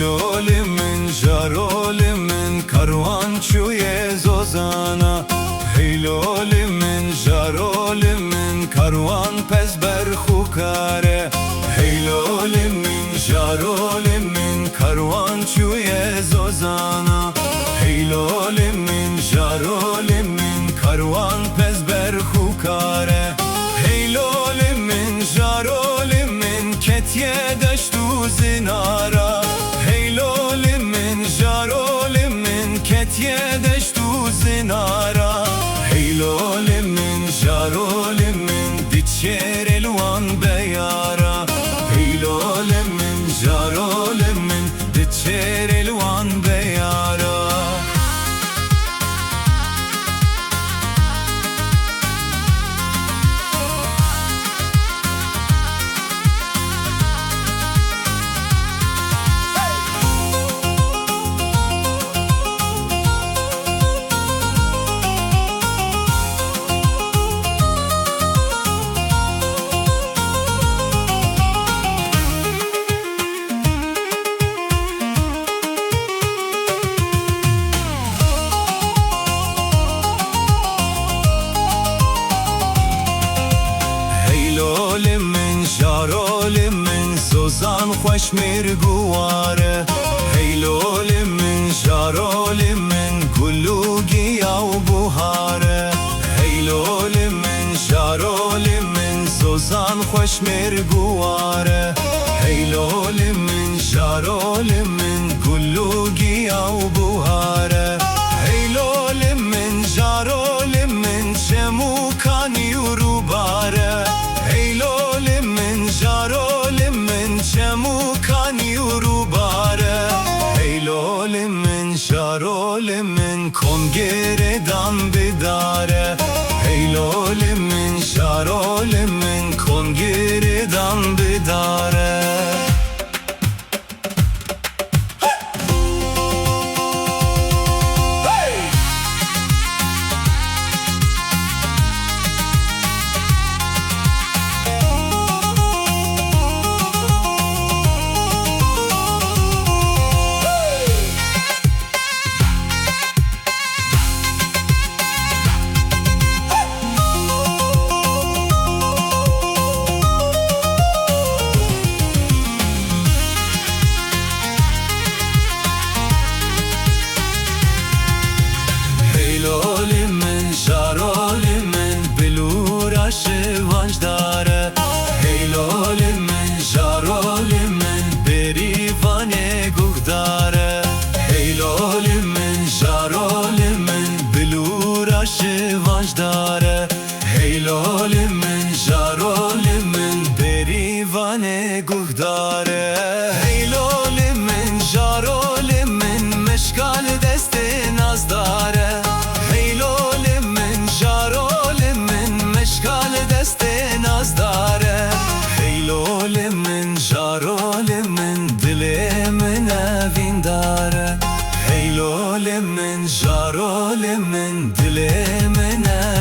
Heylolimin jarolimin karvançuye zozana. Heylolimin jarolimin karvan pezber hukare. Heylolimin jarolimin karvançuye zozana. Heylolimin jarolimin karvan pezber hukare. Heylolimin jarolimin ketye deştu zinara. Heylolimin jarolimin ketye deştu zinara. Heylolimin jarolimin diçer elvan beyara. Heylolimin jarolimin diçer elvan beyara. Heylolimin jarolimin sozan xoş mirguare. Heylolimin jarolimin gulu giyav buhare. Heylolimin jarolimin sozan xoş mirguare. Heylolimin jarolimin gulu giyav buhare. Heylolimin jarolimin çemukan yurubare. Heylolimin jarolimin çemukan yurubare. Heylolimin jarolimin kongeredan bidare. Heylolimin jarolimin kongeredan bidare. Heylolimin jarolimin bilura şivancdare. Heylolimin jarolimin berivane guhdare. Heylolimin jarolimin bilura şivancdare. Heylolimin jarolimin berivane guhdare. Heylolimin jarolimin meşgal deste nazdare. Heylolimin jarolimin meşgal deste nazdare. Heylolimin jarolimin dilimin evindare. Heylolimin jarolimin dilimin evindare.